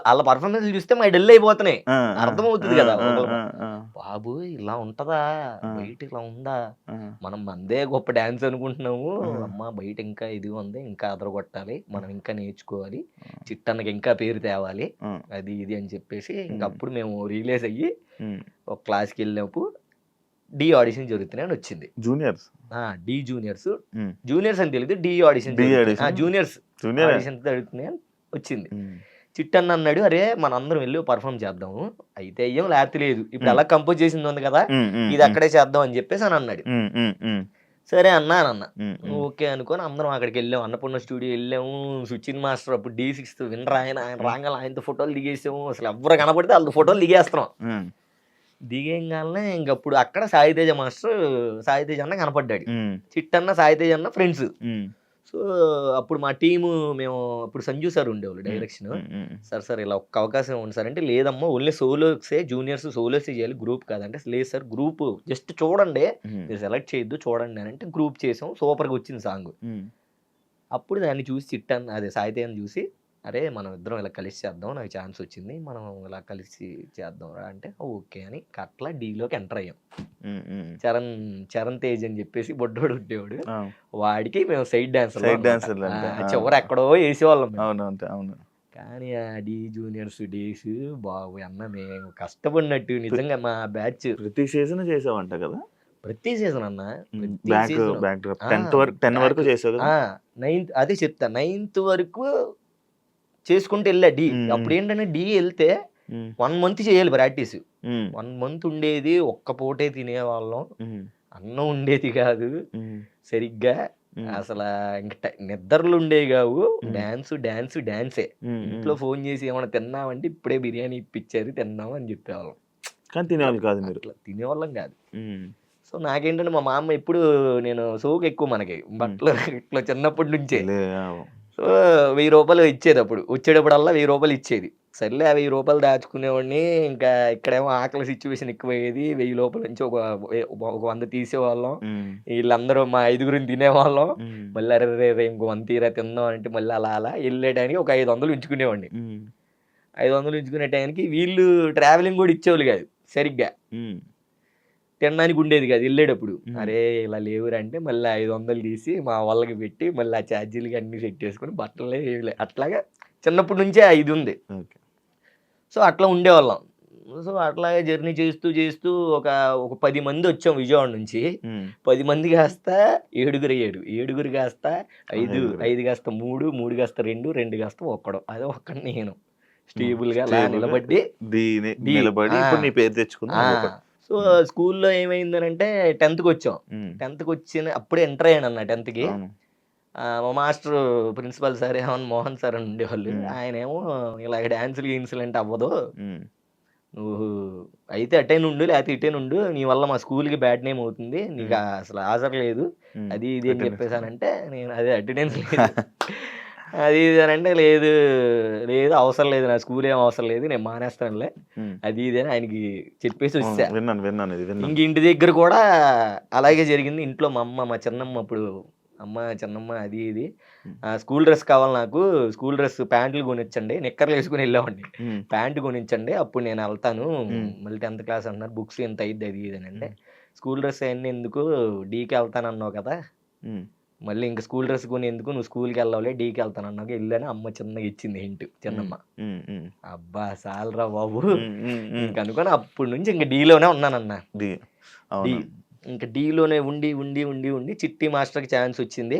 వాళ్ళ పర్ఫార్మెన్స్ చూస్తే మా డెల్ అయిపోతున్నాయి, అర్థమవుతుంది కదా. బాబు ఇలా ఉంటదా, బయట ఇలా ఉందా, మనం మందే గొప్ప డాన్స్ అనుకుంటున్నాము, అమ్మ బయట ఇంకా ఇది ఉంది, ఇంకా అదరగొట్టాలి, మనం ఇంకా నేర్చుకోవాలి, చిట్టన్నకి ఇంకా పేరు తేవాలి, అది ఇది అని చెప్పేసి ఇంకప్పుడు మేము రిలీజ్ అయ్యి ఒక క్లాస్కి వెళ్ళినప్పుడు డి ఆడిషన్ జరుగుతున్నాయి అని వచ్చింది. జూనియర్స్ డి జూనియర్స్ అని తెలియదు, డి ఆడిషన్ జూనియర్స్ ఆడిషన్ జరుగుతున్నాయి అని వచ్చింది. చిట్టన్న అన్నాడు, అరే మన అందరం వెళ్ళి పర్ఫామ్ చేద్దాము, అయితే అయ్యాం లేకపోతే లేదు, ఇప్పుడు ఎలా కంపోజ్ చేసింది ఉంది కదా ఇది అక్కడే చేద్దాం అని చెప్పేసి అని అన్నాడు. సరే అన్న ఓకే అనుకొని అందరం అక్కడికి వెళ్ళాము. అన్నపూర్ణ స్టూడియో వెళ్ళాము. సుచిన్ మాస్టర్ అప్పుడు D6 వినరా, ఆయన రాగానే ఆయనతో ఫోటోలు దిగేసాము. అసలు ఎవరు కనపడితే వాళ్ళతో ఫోటోలు దిగేస్తున్నాం. దిగేగానే ఇంకప్పుడు అక్కడ సాయితేజ మాస్టర్, సాయితేజ అన్న కనపడ్డాడు, చిట్టన్న సాయితేజ అన్న ఫ్రెండ్స్. సో అప్పుడు మా టీము మేము అప్పుడు సంజు సార్ ఉండేవాళ్ళు డైరెక్షన్. సార్ ఇలా ఒక్క అవకాశం ఉంది సార్ అంటే, లేదమ్మా ఓన్లీ సోలోసే, జూనియర్స్ సోలోసే చేయాలి, గ్రూప్ కాదంటే, లేదు సార్ గ్రూప్ జస్ట్ చూడండి, మీరు సెలెక్ట్ చేయొద్దు చూడండి అని అంటే గ్రూప్ చేసాం. సూపర్గా వచ్చింది సాంగ్. అప్పుడు దాన్ని చూసి చిట్టన్న అదే సాయితేజని చూసి, అరే మనం ఇద్దరం ఇలా కలిసి చేద్దాం, నాకు ఛాన్స్ వచ్చింది, మనం ఇలా కలిసి చేద్దాం రా అంటే ఓకే అని అట్లా డీలోకి ఎంటర్ అయ్యాం. చరణ్ తేజ్ అని చెప్పేసి బొడ్డోడు ఉండేవాడు, వాడికి మేము సైడ్ డాన్సర్ చివరి ఎక్కడో వేసేవాళ్ళం. కానీ ఆ డి జూనియర్స్ డేస్ బాబు అన్న మేము కష్టపడినట్టు నిజంగా. మా బ్యాచ్ ప్రతి సీజన్ చేసావంట కదా? ప్రతి సీజన్ అన్న, 10 వరకు చేసావు. 9th అదే చెప్తా, 9th వరకు చేసుకుంటూ వెళ్ళా డి. అప్పుడు ఏంటంటే డి వెళ్తే 1 month చేయాలి ప్రాక్టీస్. 1 month ఉండేది, ఒక్క పూటే తినేవాళ్ళం, అన్నం ఉండేది కాదు సరిగ్గా, అసలు ఇంకా నిద్రలు ఉండేవి కావు, డాన్సే. ఇంట్లో ఫోన్ చేసి ఏమైనా తిన్నామంటే ఇప్పుడే బిర్యానీ ఇప్పించారు తిన్నాము అని చెప్పేవాళ్ళం. కానీ తినేవాళ్ళు కాదు, మీరు తినేవాళ్ళం కాదు. సో నాకేంటంటే మా మామ ఎప్పుడు, నేను సోకు ఎక్కువ మనకి బట్టలు ఇట్లా చిన్నప్పటి నుంచే. సో 1000 రూపాయలు ఇచ్చేది, అప్పుడు వచ్చేటప్పుడల్లా 1000 రూపాయలు ఇచ్చేది. సర్లే ఆ 1000 రూపాయలు దాచుకునేవాడిని. ఇంకా ఇక్కడేమో ఆకలి సిచ్యువేషన్ ఎక్కువయ్యేది. 1000 లోపల నుంచి ఒక 100 తీసేవాళ్ళం. ఈళ్ళందరూ మా ఐదుగురిని తినేవాళ్ళం. మళ్ళీ అరెరెరే! ఇంకో 100 తీరా తిందాం అంటే మళ్ళీ అలా అలా ఎళ్ళే టైంకి ఒక 500 ఉంచుకునేవాడిని. 500 ఉంచుకునే టైంకి వీళ్ళు ట్రావెలింగ్ గూడా ఇచ్చేవాళ్ళు గాదు సరిగ్గా. తినడానికి ఉండేది కాదు ఎళ్ళేటప్పుడు. అరే! ఇలా లేవురా అంటే మళ్ళీ 500 తీసి మా వాళ్ళకి పెట్టి మళ్ళీ ఆ ఛార్జీలకి అన్నీ సెట్ చేసుకొని బట్టలే ఏమిలే అట్లాగా చిన్నప్పటి నుంచే ఆ ఇదుంది. సో, అట్లా ఉండేవాళ్ళం. సో, అట్లాగే జర్నీ చేస్తూ ఒక 10 మంది వచ్చాం విజయవాడ నుంచి. 10 మంది కాస్త ఏడుగురయ్యారు. ఏడుగురు కాస్త 5, 5 కాస్త 3, 3 కాస్త 2, 2 కాస్త ఒక్కడు. అదే ఒక్కడిని నేను. స్టేబుల్‌గా అలా నిలబడి నిలబడి ఇప్పుడు నీ పేరు తెచ్చుకున్నా. సో, స్కూల్‌లో ఏమైందనంటే 10థ్‌కొచ్చాం. 10థ్‌కొచ్చిన అప్పుడే ఎంటర్ అయ్యానన్న 10థ్‌కి. మా master principal sir Mohan sir అని ఉండేవాళ్ళు. ఆయనేమో ఇలాగ డాన్సులు గీన్సులు అంటే అవ్వదు. నువ్వు అయితే అటేనుండు లేకపోతే ఇటేనుండు. నీ వల్ల మా స్కూల్‌కి బ్యాడ్ నేమ్ అవుతుంది. నీకు అసలు హాజరు లేదు. అది ఇది అని చెప్పేసానంటే నేను అదే అటెండెన్స్ లేదు. అది ఇది అనంటే లేదు లేదు అవసరం లేదు. నా స్కూల్ ఏం అవసరం లేదు. నేను మానేస్తానులే. అది ఇది అని ఆయనకి చెప్పేసి వచ్చా. ఇంక ఇంటి దగ్గర కూడా అలాగే జరిగింది. ఇంట్లో మా చిన్నమ్మ అప్పుడు అమ్మ చిన్నమ్మ అది ఇది స్కూల్ డ్రెస్ కావాలి నాకు. స్కూల్ డ్రెస్ ప్యాంట్లు కొనిచ్చండి. నిక్కర్లు వేసుకుని వెళ్ళేవాడిని. ప్యాంటు కొనిచ్చండి అప్పుడు నేను వెళ్తాను. మళ్ళీ 10th క్లాస్ అన్నారు. బుక్స్ ఎంత అయ్యిద్ది అది ఇది అని అంటే స్కూల్ డ్రెస్ అవన్నీ ఎందుకు డీకి వెళ్తానన్నావు కదా. మళ్ళీ ఇంకా స్కూల్ డ్రెస్ కొని ఎందుకు నువ్వు స్కూల్కి వెళ్ళావులే డీకి వెళ్తానన్నావు వెళ్ళని అమ్మ చిన్నగా ఇచ్చింది హింట్ చిన్నమ్మ. అబ్బా సాలరా బాబు ఇంక అనుకోని అప్పటి నుంచి ఇంక డీలోనే ఉన్నానన్న. డీ ఇంకా డీలోనే ఉండి చిట్టి మాస్టర్కి ఛాన్స్ వచ్చింది.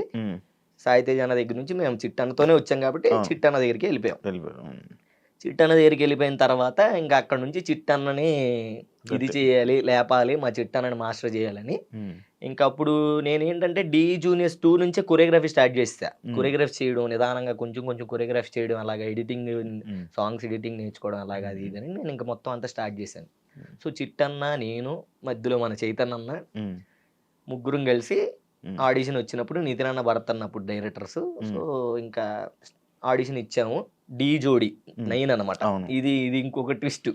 సాయితేజ్ అన్న దగ్గర నుంచి మేము చిట్టన్నతోనే వచ్చాం కాబట్టి చిట్టన్న దగ్గరికి వెళ్ళిపోయాం. చిట్టన్న దగ్గరికి వెళ్ళిపోయిన తర్వాత ఇంకా అక్కడ నుంచి చిట్టన్నని ఇది చేయాలి లేపాలి మా చిట్టన్నని మాస్టర్ చేయాలని ఇంకా అప్పుడు నేనేంటంటే డి జూనియర్స్ 2 నుంచే కొరియోగ్రఫీ స్టార్ట్ చేస్తా. కొరియోగ్రఫీ చేయడం నిదానంగా కొంచెం కొరియోగ్రఫీ చేయడం అలాగా ఎడిటింగ్ సాంగ్స్ ఎడిటింగ్ నేర్చుకోవడం అలాగా అది ఇది అని నేను ఇంకా మొత్తం అంతా స్టార్ట్ చేశాను. సో చిట్టన్న నేను మధ్యలో మన చైతన్య అన్న ముగ్గురం కలిసి ఆడిషన్ వచ్చినప్పుడు నితిన్ అన్న భరత్ అన్న అప్పుడు డైరెక్టర్స్. సో ఇంకా ఆడిషన్ ఇచ్చాము. డి జోడి 9 అనమాట. ఇది ఇంకొక ట్విస్ట్.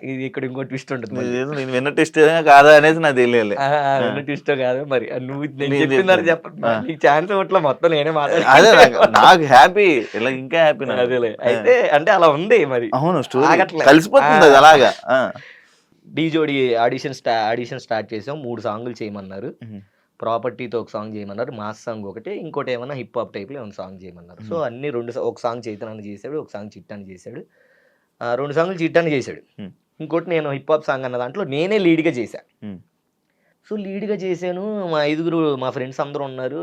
ఇది ఇక్కడ ఇంకో ట్విస్ట్ ఉంటుంది. నేను విన్న ట్విస్ట్ కాదా అనేది నాకు తెలియాలి. విన్న ట్విస్ట్ కాదు మరి నువ్వు చెప్తున్నారు చెప్పండి. నీకు ఛాన్స్ ఇవ్వట్లా మొత్తం నేనే మాట్లాడాలి. నాకు హ్యాపీ ఇలా ఇంకా హ్యాపీ. అదేలే అయితే అంటే అలా ఉంది మరి. అవును కలిసిపోతుంది అది అలాగా. డి జోడి ఆడిషన్ స్టార్ట్ చేసాం. 3 సాంగులు చేయమన్నారు. ప్రాపర్టీతో ఒక సాంగ్ చేయమన్నారు. మాస్ సాంగ్ ఒకటి ఇంకోటి ఏమన్నా హిప్ హాప్ టైప్లో ఏమైనా సాంగ్ చేయమన్నారు. సో అన్ని ఒక సాంగ్ చైతన్య చేశాడు. ఒక సాంగ్ చిట్టాన్ని చేశాడు. 2 సాంగులు చిట్టాన్ని చేశాడు. ఇంకోటి నేను హిప్ హాప్ సాంగ్ అన్న దాంట్లో నేనే లీడ్గా చేశా. సో లీడ్గా చేశాను. మా ఫ్రెండ్స్ అందరూ ఉన్నారు.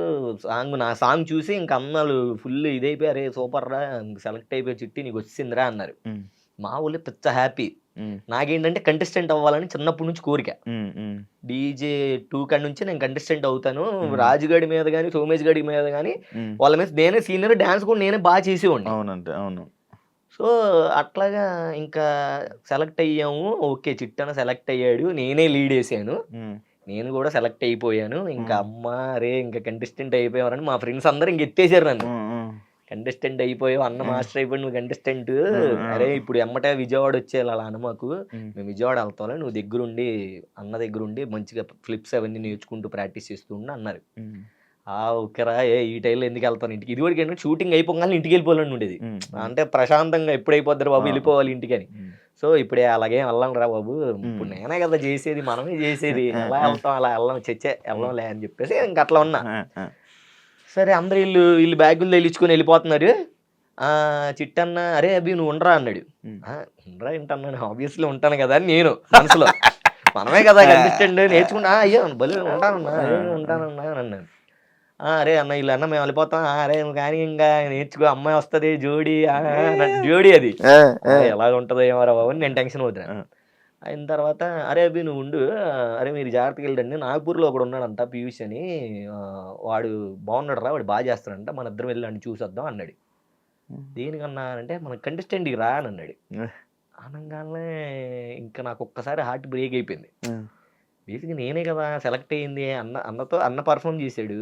నా సాంగ్ చూసి ఇంక అన్నాళ్ళు ఫుల్ ఇదైపోయి అరే సూపర్ రా సెలెక్ట్ అయిపోయి చిట్టి నీకు వచ్చిందిరా అన్నారు. మా ఊళ్ళో పెద్ద హ్యాపీ. నాకేంటంటే కంటెస్టెంట్ అవ్వాలని చిన్నప్పటి నుంచి కోరిక. డీజే 2 కాడి నుంచి నేను కంటెస్టెంట్ అవుతాను. రాజుగాడి మీద కానీ సోమేష్ గడి మీద కానీ వాళ్ళ మీద నేనే సీనియర్. డాన్స్ కూడా నేనే బాగా చేసేవాడిని. అవును. సో అట్లాగా ఇంకా సెలెక్ట్ అయ్యాము. ఓకే చిట్టన సెలెక్ట్ అయ్యాడు. నేనే లీడ్ వేసాను. నేను కూడా సెలెక్ట్ అయిపోయాను. ఇంకా అమ్మ రే ఇంకా కంటెస్టెంట్ అయిపోయావని మా ఫ్రెండ్స్ అందరూ ఇంక ఎత్తేసారు నన్ను. కంటెస్టెంట్ అయిపోయావు అన్న మాస్టర్ అయిపోయి నువ్వు కంటెస్టెంట్. అరే ఇప్పుడు ఎమ్మటే విజయవాడ వచ్చేయాలి అలా అన్న మాకు. మేము విజయవాడ వెళ్తాం నువ్వు దగ్గరుండి అన్న దగ్గరుండి మంచిగా ఫ్లిప్స్ అవన్నీ నేర్చుకుంటూ ప్రాక్టీస్ చేస్తూ ఉండి అన్నారు. ఓకేరా ఈ టైంలో ఎందుకు వెళ్తాను ఇంటికి. ఇది కూడా ఏంటంటే షూటింగ్ అయిపోగానే ఇంటికి వెళ్ళిపోవాలని ఉండేది. అంటే ప్రశాంతంగా ఎప్పుడు అయిపోద్దారు బాబు వెళ్ళిపోవాలి ఇంటికి అని. సో ఇప్పుడే అలాగే వెళ్ళాం రా బాబు. ఇప్పుడు నేనే కదా చేసేది మనమే చేసేది. ఎలా వెళ్తాం అలా వెళ్ళంలే అని చెప్పేసి ఇంక అట్లా ఉన్నా. సరే అందరు వీళ్ళు బ్యాగులు తెలిచుకొని వెళ్ళిపోతున్నారు. చిట్టన్న అరే అభి నువ్వు ఉండరా అన్నాడు. ఉండరా ఏంటన్నాను ఆబ్వియస్లీ ఉంటాను కదా అని నేను మనసులో. మనమే కదా కంటెస్టెంట్ నేర్చుకుంటా అయ్యో భలే ఉంటానన్నా అని అన్నాను. అరే అన్న వీళ్ళు అన్న మేము వెళ్ళిపోతాం. అరే కానీ ఇంకా నేర్చుకో అమ్మాయి వస్తుంది జోడి అది ఎలాగ ఉంటుందో ఏమో బాబు అని నేను టెన్షన్ అవుతున్నాను. అయిన తర్వాత అరే అభి నువ్వు ఉండు. అరే మీరు జాగ్రత్తగా వెళ్ళండి. నాగపూర్లో ఒకడు ఉన్నాడంట పీయూష్ అని. వాడు బాగున్నాడు రా వాడు బాగా చేస్తాడంట. మన ఇద్దరం వెళ్ళండి చూసొద్దాం అన్నాడు. దేనికన్నా అంటే మన కంటెస్టెంట్కి రా అని అన్నాడు. అనగానే ఇంకా నాకు ఒక్కసారి హార్ట్ బ్రేక్ అయిపోయింది. బేసిక్గా నేనే కదా సెలెక్ట్ అయ్యింది. అన్న పర్ఫామ్ చేశాడు.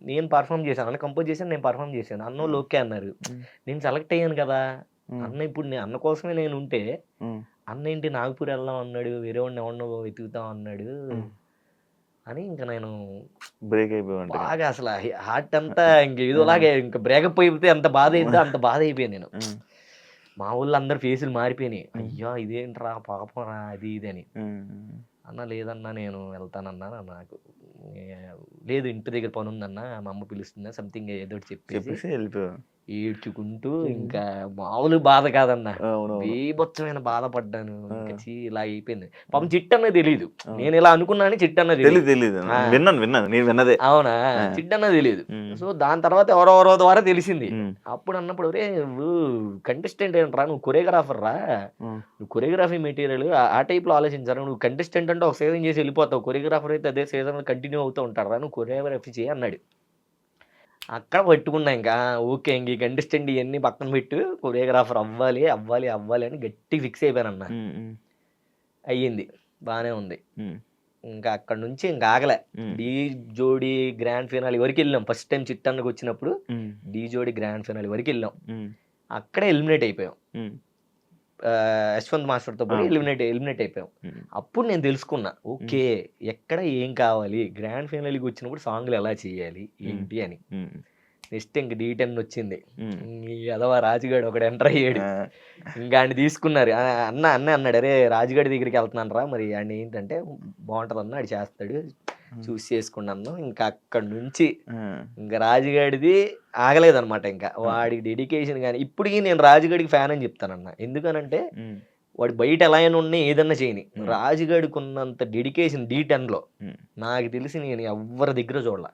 నేను పర్ఫామ్ చేశాను. అన్న కంపోజ్ చేశాను నేను పర్ఫామ్ చేశాను. అన్నోళ్ళు ఓకే అన్నారు. నేను సెలెక్ట్ అయ్యాను కదా అన్న ఇప్పుడు అన్న కోసమే నేను ఉంటే అన్న ఏంటి నాగపూర్ వెళ్దాం అన్నాడు, వేరే వాడిని ఎవరినో వెతుకుతాం అన్నాడు అని ఇంకా నేను బ్రేక్ అయిపోయి బాగా అసలు హార్ట్ అంతా ఇంక ఏదోలాగే ఇంకా బ్రేకప్ అయిపోతే ఎంత బాధ అయిందో అంత బాధ అయిపోయాను నేను. మా ఊళ్ళో అందరు ఫేసులు మారిపోయినాయి, అయ్యో ఇదేంట్రా పాపం రా అది ఇది అని. అన్న లేదన్నా నేను వెళ్తానన్నా, నాకు లేదు ఇంటి దగ్గర పని ఉందన్నా, మా అమ్మ పిలుస్తుందా సంథింగ్ ఏదో చెప్పేసి వెళ్ళిపోయావు. ఏడ్చుకుంటూ ఇంకా మామూలు బాధ కాదన్నా, బీభత్సమైన బాధపడ్డాను. ఇంకా ఇలా అయిపోయింది. పాపం చిట్టన్న తెలియదు, నేను ఇలా అనుకున్నాను చిట్టన్న తెలియదు. విన్నాను నేను విన్నదే. అవునా, చిట్టన్న తెలియదు. సో దాని తర్వాత ఎవరెవరో ద్వారా తెలిసింది. అప్పుడు అన్నప్పుడు రే నువ్వు కంటెస్టెంట్ ఏంట్రా, నువ్వు కొరియోగ్రాఫర్ రా, నువ్వు కొరియోగ్రఫీ మెటీరియల్ ఆ టైప్ లో ఆలోచించారు, నువ్వు కంటెస్టెంట్ అంటే ఒక సీజన్ చేసి వెళ్ళిపోతావు, కొరియోగ్రాఫర్ అయితే అదే సీజన్ కంటిన్యూ అవుతూ ఉంటారా, నువ్వు కొరియోగ్రఫీ చేయి అన్నాడు. అక్కడ పట్టుకున్నా ఇంకా ఓకే ఇంక కంటెస్టెంట్ ఇవన్నీ పక్కన పెట్టు, కొరియోగ్రాఫర్ అవ్వాలి అవ్వాలి అవ్వాలి అని గట్టి ఫిక్స్ అయిపోయానన్న. అయ్యింది, బాగానే ఉంది. ఇంకా అక్కడ నుంచి ఇంకా ఆగలే. డీ జోడి గ్రాండ్ ఫినాలి వరకు వెళ్ళాం. ఫస్ట్ టైం చిట్టన్నకు వచ్చినప్పుడు డీ జోడి గ్రాండ్ ఫినాలి వరకు వెళ్ళాం. అక్కడే ఎలిమినేట్ అయిపోయాం, యశ్వంత్ మాస్టర్తో పోయి ఎలిమినేట్ అయిపోయాం. అప్పుడు నేను తెలుసుకున్నా ఓకే ఎక్కడ ఏం కావాలి, గ్రాండ్ ఫైనల్కి వచ్చినప్పుడు సాంగ్లు ఎలా చేయాలి ఏంటి అని. నెక్స్ట్ ఇంక D10 వచ్చింది, అదవా రాజుగాడు ఒకడు ఎంటర్ అయ్యాడు. ఇంకా ఆయన తీసుకున్నారు. అన్న అన్నాడు, అరే రాజుగాడి దగ్గరికి వెళ్తున్నాను రా, మరి ఆయన ఏంటంటే బాగుంటుంది అన్న, ఆడు చేస్తాడు చూసి చేసుకున్నాను. ఇంకా అక్కడ నుంచి ఇంకా రాజుగాడిది ఆగలేదన్నమాట. ఇంకా వాడికి డెడికేషన్ కానీ ఇప్పటికీ నేను రాజుగాడికి ఫ్యాన్ అని చెప్తానన్న. ఎందుకనంటే వాడు బయట ఎలా అయినా ఉన్నాయి ఏదన్నా చేయని, రాజుగాడికి ఉన్నంత డెడికేషన్ D10లో నాకు తెలిసి నేను ఎవరి దగ్గర చూడలే.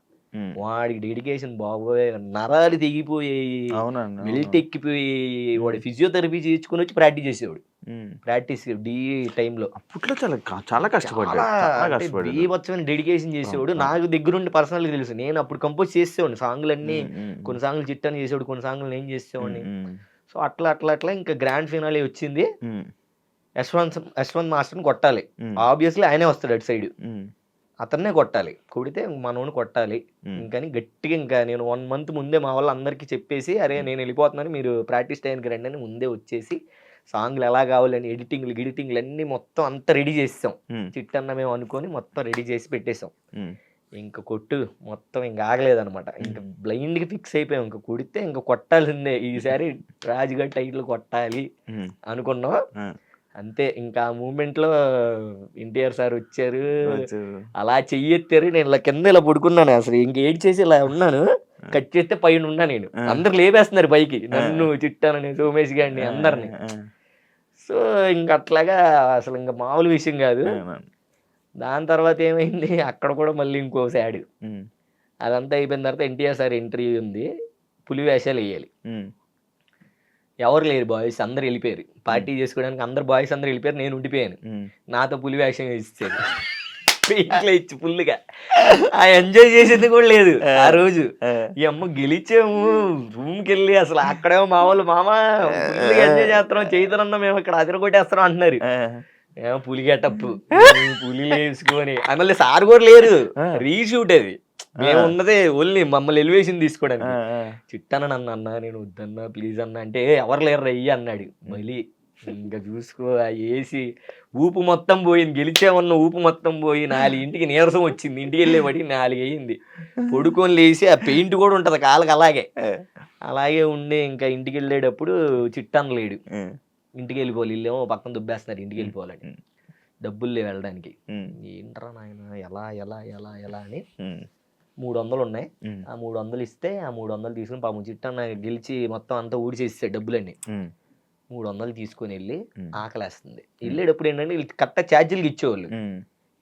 వాడికి డెడికేషన్ బాబోయ్, నరాలు తెగిపోయాయి, మెల్ట్ ఎక్కిపోయి, వాడు ఫిజియోథెరపీ చేయించుకుని వచ్చి ప్రాక్టీస్ చేసేవాడు. ప్రాక్టీస్ డీ టైంలో అప్పట్లో చాలా కష్టపడ్డాడు, బీభత్సమైన డెడికేషన్ చేసేవాడు. నాకు దగ్గరుండి పర్సనల్గా తెలుసు, నేను అప్పుడు కంపోజ్ చేసేవాడిని సాంగ్లన్నీ. కొన్ని సాంగ్లు చిట్టని చేసేవాడు, కొన్ని సాంగ్లు నేను చేసేవాడిని. సో అట్లా ఇంకా గ్రాండ్ ఫినాలే వచ్చింది. యశ్వంత్ మాస్టర్ని కొట్టాలి, ఆబ్వియస్లీ ఆయనే వస్తాడు అటు సైడ్, అతన్నే కొట్టాలి, కొడితే మనోని కొట్టాలి. ఇంకని గట్టిగా ఇంకా నేను 1 month ముందే మా వాళ్ళందరికీ చెప్పేసి, అరే నేను వెళ్ళిపోతున్నాను మీరు ప్రాక్టీస్ టైంకి రండి అని ముందే వచ్చేసి సాంగ్లు ఎలా కావాలని ఎడిటింగ్లు అన్నీ మొత్తం అంతా రెడీ చేసాం. చిట్టన్న మేము అనుకొని మొత్తం రెడీ చేసి పెట్టేసాం. ఇంకా కొట్టు మొత్తం ఇంకా ఆగలేదనమాట. ఇంకా బ్లైండ్గా ఫిక్స్ అయిపోయాం, ఇంకా కొడితే ఇంకా కొట్టాల్సిందే, ఈసారి రాజుగారి టైటిల్ కొట్టాలి అనుకున్నాం. అంతే ఇంకా ఆ మూమెంట్లో ఎన్టీఆర్ సార్ వచ్చారు, అలా చెయ్యెత్తారు. నేను ఇలా కింద ఇలా పడుకున్నాను, అసలు ఇంక ఏడ్ చేసి ఇలా ఉన్నాను. కట్ చేస్తే పైన ఉన్నా నేను, అందరు లేపేస్తున్నారు పైకి, నన్ను చిట్టానని సోమేష్ గారిని అందరిని. సో ఇంక అట్లాగా అసలు ఇంకా మామూలు విషయం కాదు. దాని తర్వాత ఏమైంది, అక్కడ కూడా మళ్ళీ ఇంకో సాడ్. అదంతా అయిపోయిన తర్వాత ఎన్టీఆర్ సార్ ఇంటర్వ్యూ ఉంది, పులి వేషాలు వేయాలి. ఎవరు లేరు, బాయ్స్ అందరు వెళ్ళిపోయారు పార్టీ చేసుకోవడానికి, అందరు బాయ్స్ అందరు వెళ్ళిపోయారు, నేను ఉండిపోయాను. నాతో పులి వేషం వేసేది ఇంట్లో ఇచ్చి ఫుల్గా. ఆ ఎంజాయ్ చేసేది కూడా లేదు ఆ రోజు. ఈ అమ్మ గెలిచాము రూమ్కి వెళ్ళి, అసలు అక్కడేమో మా వాళ్ళు మామ ఫుల్గా ఎంజాయ్ చేస్తున్నాం, చేతులన్నా మేము ఇక్కడ అదిరగొట్టేస్తున్నాం అంటున్నారు. ఏమో పులి గెటప్పు, పులి వేసుకొని మళ్ళీ సార్ కూడా లేరు, రీషూట్ అది. మేము ఉన్నదే ఓన్లీ మమ్మల్ని ఎలివేషన్ తీసుకోవడానికి. చిట్టన్న నన్ను అన్నా, నేను వద్దన్నా ప్లీజ్ అన్నా అంటే ఎవరు లేరు రయ్యి అన్నాడు. మళ్ళీ ఇంకా చూసుకో వేసి ఊపు మొత్తం పోయింది, గెలిచామన్న ఊపు మొత్తం పోయి 4 నీరసం వచ్చింది. ఇంటికి వెళ్ళేవాడి 4 అయ్యింది, పడుకొని లేచి ఆ పెయింట్ కూడా ఉంటుంది కాళ్ళకి అలాగే ఉండి ఇంకా ఇంటికి వెళ్ళేటప్పుడు చిట్టన్న లేడు. ఇంటికి వెళ్ళిపోవాలి, ఇల్లేమో పక్కన దుబ్బేస్తున్నారు, ఇంటికి వెళ్ళిపోవాలని డబ్బులు లేవు వెళ్ళడానికి. ఏంట్రా నాయన ఎలా ఎలా ఎలా ఎలా అని 300 ఉన్నాయి. ఆ 300 ఇస్తే ఆ 300 తీసుకుని పాపం చిట్టన్న గెలిచి మొత్తం అంతా ఊడిచేస్తాడు డబ్బులన్నీ. 300 తీసుకొని వెళ్ళి ఆకలేస్తుంది. వెళ్ళేటప్పుడు ఏంటంటే వీళ్ళు కరెక్ట్గా ఛార్జీలకి ఇచ్చేవాళ్ళు.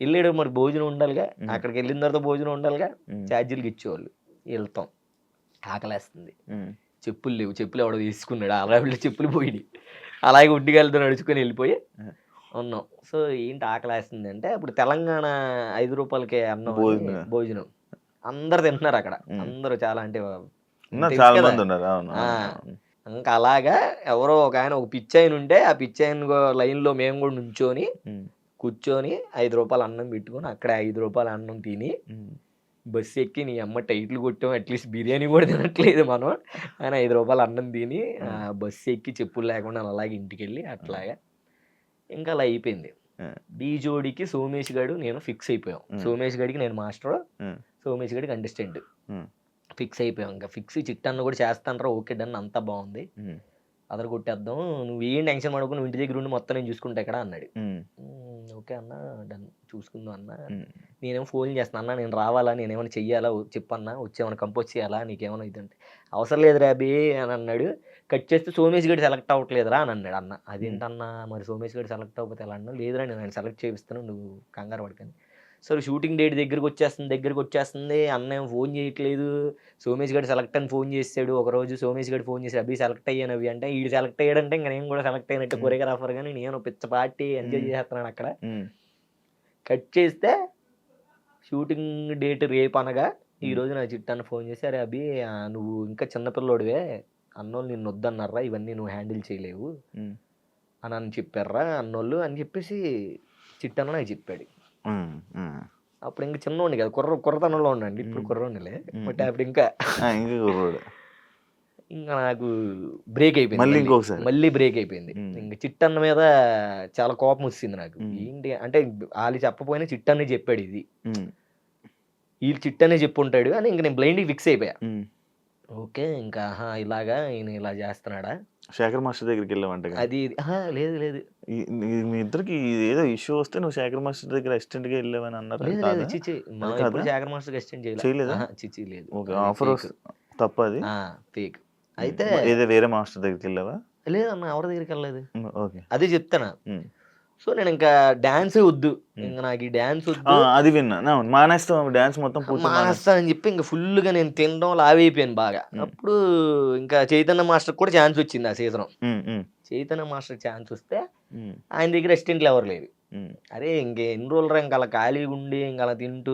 వెళ్ళేటప్పుడు మరి భోజనం ఉండాలిగా, అక్కడికి వెళ్ళిన తర్వాత భోజనం ఉండాలిగా, ఛార్జీలకి ఇచ్చేవాళ్ళు. వెళ్తాం, ఆకలేస్తుంది, చెప్పులు లేవు, చెప్పులు ఎవడో తీసుకున్నాడు, అలా చెప్పులు పోయి అలాగే ఉడ్డిగాలతో నడుచుకొని వెళ్ళిపోయి ఉన్నాం. సో ఏంటి ఆకలేస్తుంది అంటే అప్పుడు తెలంగాణ 5 రూపాయలకే అన్నం భోజనం అందరు తింటున్నారు అక్కడ, అందరూ చాలా అంటే ఇంకా అలాగా ఎవరో ఒక ఆయన ఒక పిచ్చాయన ఉంటే ఆ పిచ్చాయన లైన్లో మేము కూడా నుంచొని కూర్చొని 5 రూపాయలు అన్నం పెట్టుకొని అక్కడే 5 రూపాయల అన్నం తిని బస్సు ఎక్కి నీ అమ్మ టైట్లు కొట్టాం, అట్లీస్ట్ బిర్యానీ కూడా తినట్లేదు మనం అని 5 రూపాయలు అన్నం తిని బస్సు ఎక్కి చెప్పులు లేకుండా అలాగే ఇంటికి వెళ్ళి అట్లాగా ఇంకా అలా అయిపోయింది. డీ జోడికి సోమేష్ గడు నేను ఫిక్స్ అయిపోయాం. సోమేష్ గడికి నేను మాస్టర్, సోమేష్ గడికి కంటెస్టెంట్ ఫిక్స్ అయిపోయాం. ఇంకా ఫిక్స్ చిట్టన్న కూడా చేస్తానరా, ఓకే డన్, అంతా బాగుంది, అదర కొట్టేద్దాం, నువ్వు ఏం టెన్షన్ పడకు, నువ్వు ఇంటి దగ్గర ఉండి మొత్తం నేను చూసుకుంటా ఇక్కడ అన్నాడు. ఓకే అన్న డన్, చూసుకుందాం అన్న. నేనేమో ఫోన్ చేస్తాను, అన్న నేను రావాలా, నేనేమైనా చెయ్యాలా చెప్పన్నా, వచ్చేమైనా కంపోజ్ చేయాలా, నీకేమైనా ఇదంటే అవసరం లేదు రాబీ అని అన్నాడు. కట్ చేస్తే సోమేష్ గడి సెలెక్ట్ అవ్వట్లేదురా అని అన్నాడు. అన్న అదేంటన్నా మరి సోమేష్ గడి సెలెక్ట్ అవ్వకపోతే ఎలా అన్నా, లేదురా నేను ఆయన సెలెక్ట్ చేపిస్తాను, నువ్వు కంగారు పడకని. సరే షూటింగ్ డేట్ దగ్గరికి వచ్చేస్తుంది, అన్న ఏం ఫోన్ చేయట్లేదు. సోమేష్ గడి సెలెక్ట్ అని ఫోన్ చేశాడు ఒకరోజు. సోమేష్ గడి ఫోన్ చేసి అభి సెలెక్ట్ అయ్యాను అవి అంటే, వీడు సెలెక్ట్ అయ్యాడంటే ఇంకా నేను కూడా సెలెక్ట్ అయినట్టు కొరియోగ్రాఫర్, కానీ నేను పిచ్చ పార్టీ ఎంజాయ్ చేస్తున్నాను అక్కడ. కట్ చేస్తే షూటింగ్ డేట్ రేపు అనగా ఈరోజు నా చిట్టాన్ని ఫోన్ చేసి, అరే అభి నువ్వు ఇంకా చిన్నపిల్లోడివే, అన్నోళ్ళు నిన్ను వద్దన్నారా, ఇవన్నీ నువ్వు హ్యాండిల్ చేయలేవు అని చెప్పారా అన్నోళ్ళు అని చెప్పేసి చిట్టన్న నాకు చెప్పాడు. అప్పుడు ఇంకా చిన్నోండి కదా, కుర్రతనంలో ఉండండి, ఇప్పుడు కుర్రోనిలే, బట్ అప్పుడు ఇంకా నాకు బ్రేక్ అయిపోయింది, మళ్ళీ బ్రేక్ అయిపోయింది. ఇంకా చిట్టన్న మీద చాలా కోపం వచ్చింది నాకు. ఏంటి అంటే వాళ్ళు చెప్పపోయినా చిట్టన్నే చెప్పాడు, ఇది వీళ్ళు చిట్టనే చెప్పుంటాడు అని ఇంకా నేను బ్లైండ్గా ఫిక్స్ అయిపోయా. ఓకే ఇంకా ఇలాగా ఈయన ఇలా చేస్తున్నాడా. శేఖర్ మాస్టర్ దగ్గరికి వెళ్ళామంట. అది లేదు లేదు, మీ ఇద్దరికి ఏదో ఇష్యూ వస్తే నువ్వు శేఖర్ మాస్టర్ దగ్గర అసిస్టెంట్ గా వెళ్ళావని అన్నారు. చిచి శేఖర్ మాస్టర్ అసిస్టెంట్ చేయలేదా? చిచి లేదు, ఆఫర్ తప్ప అది ఫేక్. అయితే ఏదో వేరే మాస్టర్ దగ్గరికి వెళ్ళావా? లేదన్నా, ఎవరి దగ్గరికి వెళ్ళలేదు. ఓకే, అదే చెప్తానా. సో నేను ఇంకా డాన్సే వద్దు, ఇంకా నాకు ఈ డాన్స్ వద్దు, అది విన్నా, మానేస్తాం డాన్స్ మొత్తం మానేస్తా అని చెప్పి ఇంకా ఫుల్ గా నేను తినడం లావైపోయాను బాగా. అప్పుడు ఇంకా చైతన్య మాస్టర్ కూడా ఛాన్స్ వచ్చింది ఆ సీజన్. చైతన్య మాస్టర్ ఛాన్స్ వస్తే ఆయన దగ్గర అసిస్టెంట్లు ఎవరు లేదు. అరే ఇంకెన్ని రోజులు ఇంకా అలా ఖాళీగా ఉండి ఇంకా అలా తింటూ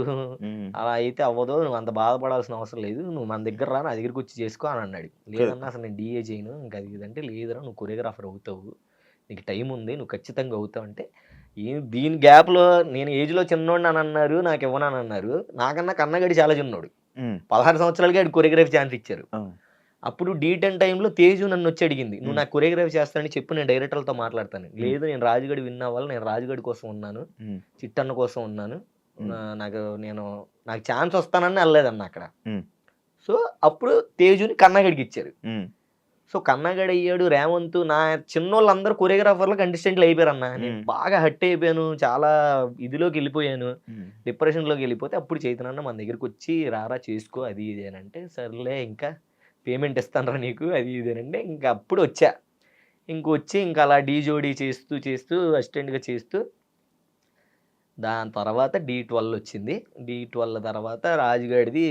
అలా అయితే అవ్వదు, నువ్వు అంత బాధపడాల్సిన అవసరం లేదు, నువ్వు మన దగ్గర రా, నా దగ్గరికి వచ్చి చేసుకో అని అన్నాడు. లేదన్నా అసలు నేను డిఏ చేయను, ఇంకా అది ఇదంటే, లేదురా నువ్వు కొరియోగ్రాఫర్ అవుతావు, నీకు టైం ఉంది, నువ్వు ఖచ్చితంగా అవుతావు అంటే, దీని గ్యాప్లో నేను ఏజ్లో చిన్నోడిని అని అన్నారు, నాకు ఇవ్వనని అన్నారు. నాకన్నా కన్నగడి చాలా చిన్నోడు, 16 సంవత్సరాలకి ఆడు కొరియోగ్రఫీ ఛాన్స్ ఇచ్చారు. అప్పుడు D10 టైంలో తేజు నన్ను వచ్చి అడిగింది, నువ్వు నాకు కొరియోగ్రఫీ చేస్తానని చెప్పు, నేను డైరెక్టర్లతో మాట్లాడతాను. లేదు నేను రాజుగడి విన్ అవ్వాలి, నేను రాజుగడి కోసం ఉన్నాను, చిట్టన్న కోసం ఉన్నాను, నాకు ఛాన్స్ వస్తానని వెళ్ళలేదన్న అక్కడ. సో అప్పుడు తేజుని కన్నగడికి ఇచ్చారు. సో కన్నగడి అయ్యాడు, రేవంత్, నా చిన్నోళ్ళందరూ కొరియోగ్రాఫర్లు కంటెస్టెంట్లు అయిపోయారు అన్న. నేను బాగా హట్ అయిపోయాను, చాలా ఇదిలోకి వెళ్ళిపోయాను, డిప్రెషన్లోకి వెళ్ళిపోతే అప్పుడు చైతన్య మన దగ్గరికి వచ్చి రారా చేసుకో అది ఇది అని అంటే, సర్లే ఇంకా పేమెంట్ ఇస్తానరా నీకు అది ఇది అంటే, ఇంకా అప్పుడు వచ్చా. ఇంకొచ్చి ఇంకా అలా డీ జోడీ చేస్తూ అసిస్టెంట్గా చేస్తూ, దాని తర్వాత D12 వచ్చింది. D12 తర్వాత రాజుగడిది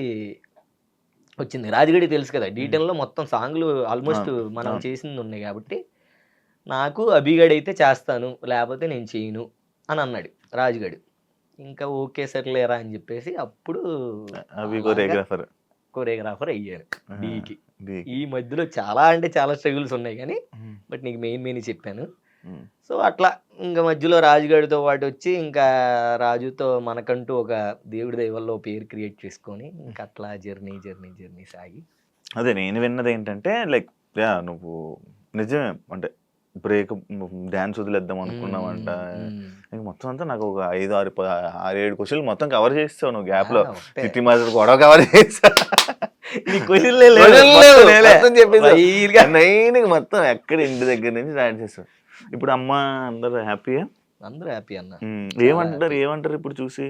వచ్చింది. రాజుగడి తెలుసు కదా, D10లో మొత్తం సాంగ్లు ఆల్మోస్ట్ మనం చేసింది ఉన్నాయి కాబట్టి, నాకు అభిగడి అయితే చేస్తాను, లేకపోతే నేను చేయను అని అన్నాడు రాజుగడు. ఇంకా ఓకే సర్లేరా అని చెప్పేసి అప్పుడు కొరియోగ్రాఫర్ అయ్యాను డీకి. ఈ మధ్యలో చాలా అంటే చాలా స్ట్రగుల్స్ ఉన్నాయి కానీ, బట్ నీకు మెయిన్ చెప్పాను. సో అట్లా ఇంకా మధ్యలో రాజుగడితో పాటు వచ్చి ఇంకా రాజుతో మనకంటూ ఒక దేవుడి దైవల్లో పేరు క్రియేట్ చేసుకొని ఇంకా అట్లా జర్నీ సాగి. అదే నేను విన్నది ఏంటంటే, లైక్ నువ్వు నిజమే అంటే బ్రేక్ డాన్స్ వదిలేద్దాం అనుకున్నావంట. ఇంక మొత్తం అంతా నాకు ఒక 5, 6, 7 క్వశ్చన్లు మొత్తం కవర్ చేస్తావు నువ్వు. గ్యాప్ లో చిట్టి మాస్టర్ గొడవ కవర్ చేస్తా, మొత్తం ఎక్కడ ఇంటి దగ్గర నుంచి స్టార్ట్ చేస్తావు. ఇప్పుడు అమ్మ అందరు హ్యాపీయా? అందరూ హ్యాపీ అన్న. ఏమంటారు ఇప్పుడు చూసి